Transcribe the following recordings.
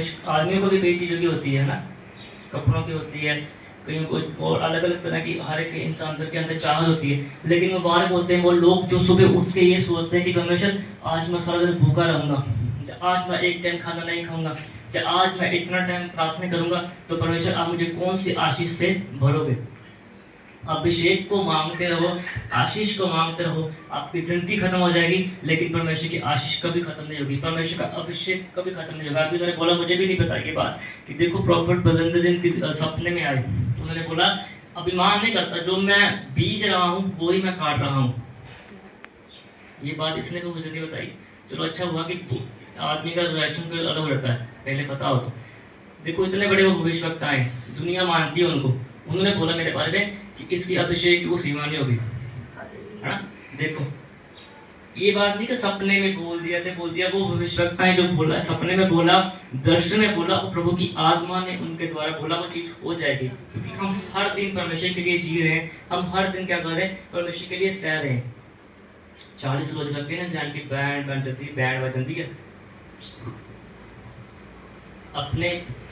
परमेश्वर आदमियों को भी कई चीज़ों की होती है ना, कपड़ों की होती है, कहीं को और अलग अलग तरह की हर एक इंसान के अंदर चाहत होती है। लेकिन मुबारक होते हैं वो लोग जो सुबह उठ के ये सोचते हैं कि परमेश्वर आज मैं सारा दिन भूखा रहूँगा, आज मैं एक टाइम खाना नहीं खाऊंगा, आज मैं इतना टाइम प्रार्थना करूंगा, तो परमेश्वर आप मुझे कौन सी आशीष से भरोगे। अभिषेक को मांगते रहो, आशीष को मांगते रहो, आपकी जिंदगी खत्म हो जाएगी लेकिन परमेश्वर की आशीष कभी खत्म नहीं होगी, परमेश्वर का अभिषेक कभी खत्म नहीं होगा। अभी उन्होंने बोला, मुझे भी नहीं पता ये बात, कि देखो प्रॉफिट बदलते दिन किसी सपने में आए, तो उन्होंने बोला अभिमान नहीं करता, जो मैं बीज रहा हूँ वो ही मैं काट रहा हूँ। ये बात इसने तो मुझे नहीं बताई। चलो अच्छा हुआ कि आदमी का रिएक्शन कोई अलग रहता है, पहले पता हो तो। देखो इतने बड़े वो भविष्यवक्ता हैं, दुनिया मानती है उनको, उन्होंने बोला मेरे बारे में कि इसकी अभिषेक वो सीमा नहीं होगी, है ना। देखो ये बात नहीं कि सपने में बोल दिया, ऐसे बोल दिया, वो भविष्यवक्ता है जो बोला, सपने में बोला, दर्शन में बोला, वो प्रभु की आत्मा ने उनके द्वारा बोला, वो चीज हो जाएगी। क्योंकि हम हर दिन परमेश्वर के लिए जी रहे हैं, हम हर दिन क्या कर रहे हैं, परमेश्वर के लिए सह रहे हैं। 40 रोज लगते हैं ना, जैन की बैंड बन जाती है, बैंड बज जाती है। अपने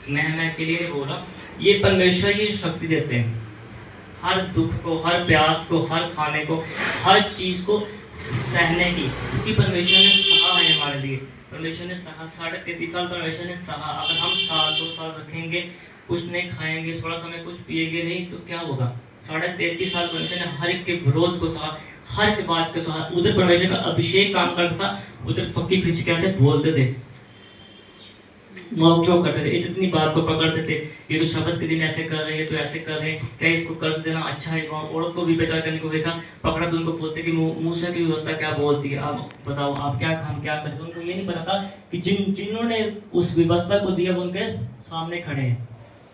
मैं के लिए नहीं बोल रहा, ये परमेश्वर ही शक्ति देते हैं, हर दुख को, हर प्यास को, हर खाने को, हर चीज को सहने की। क्योंकि परमेश्वर ने सहा है हमारे लिए, परमेश्वर ने सहा, 33.5 साल परमेश्वर ने सहा। अगर हम साल 2 साल रखेंगे, कुछ नहीं खाएंगे, थोड़ा समय कुछ पिएंगे नहीं, तो क्या होगा। 33.5 साल परमेश्वर ने हर एक के विरोध को सहा, हर एक बात को सहा। उधर परमेश्वर का अभिषेक काम करता था, उधर फकीर फिर क्या थे, बोलते थे, नोक-झोंक करते थे, इतनी बात को पकड़ते थे, ये तो शब्द के दिन ऐसे कर रहे हैं, तो ऐसे कर रहे हैं, क्या इसको कर्ज देना अच्छा है। औरत को भी बेचार करने को देखा, पकड़ा तो उनको बोलते कि मूसा की व्यवस्था क्या बोलती है, आप बताओ, आप क्या हम क्या करें। उनको ये नहीं पता था कि जिन्होंने उस व्यवस्था को दिया वो उनके सामने खड़े हैं।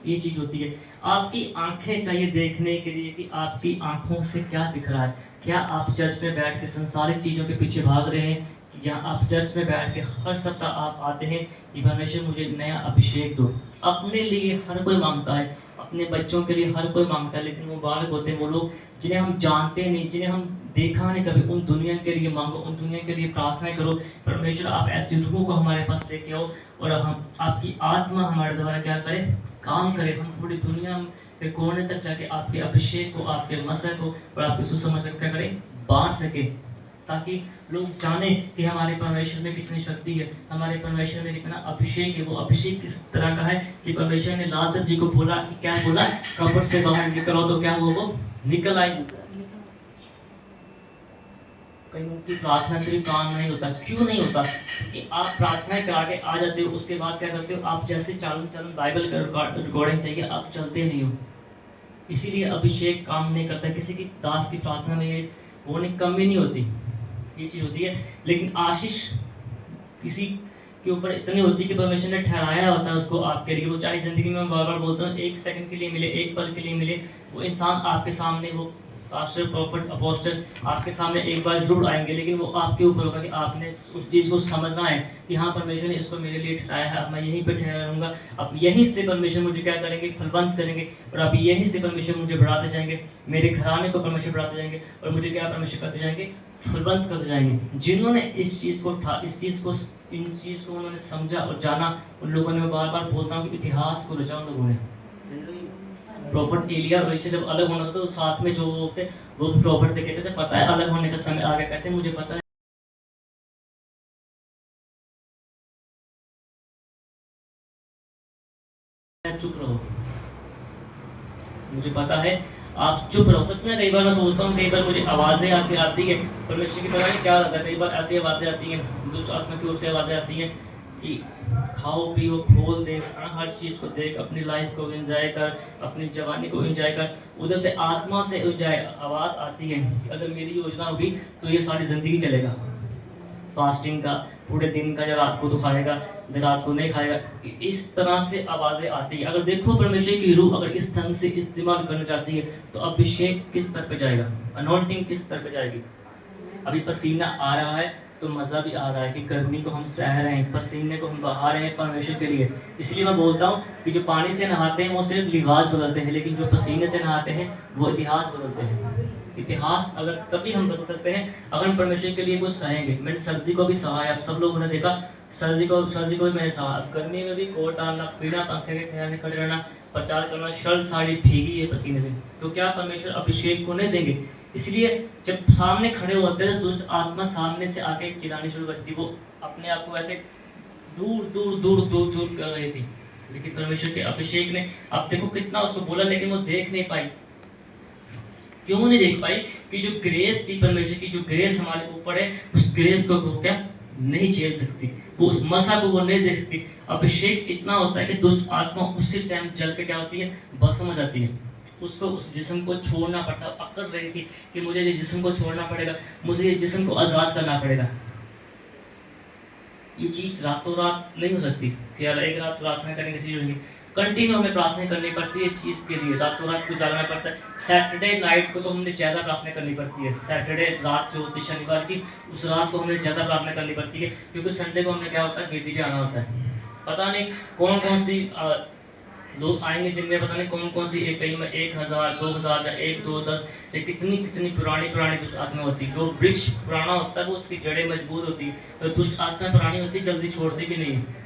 ये चीज होती है। आपकी आंखें चाहिए देखने के लिए कि आपकी आंखों से क्या दिख रहा है। क्या आप चर्च में बैठ के संसारिक चीजों के पीछे भाग रहे हैं, या आप चर्च में बैठ के हर सप्ताह आप आते हैं कि परमेश्वर मुझे नया अभिषेक दो। अपने लिए हर कोई मांगता है, अपने बच्चों के लिए हर कोई मांगता है, लेकिन मुबारक होते हैं वो लोग जिन्हें हम जानते नहीं, जिन्हें हम देखा नहीं कभी। उन दुनिया के लिए मांगो, उन दुनिया के लिए प्रार्थना करो, परमेश्वर आप ऐसी रूहों को हमारे पास लेके आओ और हम आपकी आत्मा हमारे द्वारा क्या करे, काम करे। हम पूरी दुनिया के कोने तक जाके आपके अभिषेक को, आपके मसह को और आपके सुसमाचार को क्या करें, बांट सके, ताकि लोग जाने कि हमारे परमेश्वर में कितनी शक्ति है, हमारे परमेश्वर में कितना अभिषेक है। वो अभिषेक किस तरह का है कि परमेश्वर ने लाजर जी को बोला कि क्या बोला, कब्र से बाहर निकलो, तो क्या हुआ, वो निकल आई। कहीं उनकी प्रार्थना से भी काम नहीं होता। क्यों नहीं होता? कि आप प्रार्थना करा के आ जाते हो, उसके बाद क्या करते हो, आप जैसे चालन बाइबल का रिकॉर्डिंग चाहिए, आप चलते नहीं हो। इसीलिए अभिषेक काम नहीं करता। किसी की दास की प्रार्थना में वो नहीं, कमी नहीं होती, ये चीज़ होती है। लेकिन आशीष किसी के ऊपर इतनी होती है कि परमेश्वर ने ठहराया होता है उसको आपके लिए। वो चाहे ज़िंदगी में, मैं बार बार बोलता हूँ, 1 सेकंड के लिए मिले, 1 पल के लिए मिले, वो इंसान आपके सामने, वो पास्टर, प्रॉफिट, अपोस्टल आपके सामने एक बार जरूर आएंगे, लेकिन वो आपके ऊपर होगा कि आपने उस चीज़ को समझना है कि हाँ परमेश्वर ने इसको मेरे लिए ठहराया है, अब मैं यहीं पर ठहरा रहूँगा। अब यहीं से परमेश्वर मुझे क्या करेंगे, फलवंत करेंगे, और अब यहीं से परमेश्वर मुझे बढ़ाते जाएंगे, मेरे घराने को परमेश्वर बढ़ाते जाएंगे, और मुझे क्या परमेश्वर करते जाएंगे, फलवंत करते जाएंगे। जिन्होंने इस चीज़ को इन चीज़ को उन्होंने समझा और जाना, उन लोगों ने, मैं बार बार बोलता हूँ कि इतिहास को रचा उन लोगों ने। प्रॉफिट एलिया और इसे जब अलग होना था तो साथ में जो लोग थे वो प्रॉफिट देखे थे, पता है अलग होने का समय आ गया, कहते हैं मुझे पता है, चुप रहो, मुझे पता है, आप चुप रहो। सच में कई बार मैं सोचता हूँ, कई बार मुझे आवाज़ें ऐसी आती है, परमेश्वर की पता नहीं क्या होता है, कई बार ऐसी आवाज़ें आती हैं, दुष्ट आत्मा की ओर से आवाज़ें आती हैं कि खाओ पियो खोल दे, हर चीज़ को देख, अपनी लाइफ को एंजॉय कर, अपनी जवानी को एंजॉय कर। उधर से आत्मा से आवाज़ आती है कि अगर मेरी योजना होगी तो ये सारी ज़िंदगी चलेगा, फास्टिंग का, पूरे दिन का, या रात को तो खाएगा, रात को नहीं खाएगा। इस तरह से आवाज़ें आती है। अगर देखो परमेश्वर की रूह अगर इस ढंग से इस्तेमाल करना चाहती है तो अभिषेक किस स्तर पर जाएगा, अनॉइंटिंग किस स्तर पर जाएगी। अभी पसीना आ रहा है, तो मज़ा भी आ रहा है कि गर्मी को हम सह रहे हैं, पसीने को हम बहा रहे हैं परमेश्वर के लिए। इसलिए मैं बोलता हूँ कि जो पानी से नहाते हैं वो सिर्फ लिबास बदलते हैं, लेकिन जो पसीने से नहाते हैं वो इतिहास बदलते हैं। इतिहास अगर तभी हम बदल सकते हैं अगर हम परमेश्वर के लिए कुछ सहेंगे। मैंने सर्दी को भी सहा है, आप सब लोगों ने देखा सर्दी को भी मैंने सहा। गर्मी में भी कोट डालना, बिना पंखे के खड़े खड़े रहना, प्रचार करना, शर्ट साड़ी भीगी है पसीने से, तो क्या परमेश्वर अभिषेक को नहीं देंगे? इसलिए जब सामने खड़े होते हैं तो दुष्ट आत्मा सामने से आके चिल्लानी शुरू करती, वो अपने आप को ऐसे दूर दूर दूर दूर दूर कर रही थी, लेकिन परमेश्वर के अभिषेक ने, अब देखो कितना उसको बोला लेकिन वो देख नहीं पाई। क्यों नहीं देख पाई? कि जो ग्रेस थी परमेश्वर की, जो ग्रेस हमारे ऊपर है, उस ग्रेस को वो क्या नहीं झेल सकती, वो उस मसा को वो नहीं देख सकती। अभिषेक इतना होता है कि दुष्ट आत्मा उसी टाइम जल के क्या होती है, भस्म हो जाती है। उसको उस जिस्म को छोड़ना पड़ता, अकड़ रही थी कि मुझे ये जिस्म को छोड़ना पड़ेगा, मुझे ये जिस्म को आज़ाद करना पड़ेगा। ये चीज़ रातों रात नहीं हो सकती कि यार एक रात प्रार्थना करने की चीज़ होगी, कंटिन्यू हमें प्रार्थना करनी पड़ती है चीज़ के लिए, रातों रात को जागना पड़ता है। सैटरडे नाइट को तो हमने ज़्यादा प्रार्थना करनी पड़ती है, सैटरडे रात जो होती है शनिवार की, उस रात को हमें ज़्यादा प्रार्थना करनी पड़ती है, क्योंकि संडे को हमने क्या होता है, गिरदी पे आना होता है। पता नहीं कौन कौन सी लोग आएंगे जिनमें पता नहीं कौन कौन सी, एक कहीं में 1000 2000 या 1 2 10 कितनी कितनी पुरानी पुरानी दुष्ट आत्मा होती है। जो वृक्ष पुराना होता है वो उसकी जड़ें मजबूत होती है, तो दुष्ट आत्मा पुरानी होती है जल्दी छोड़ती भी नहीं है।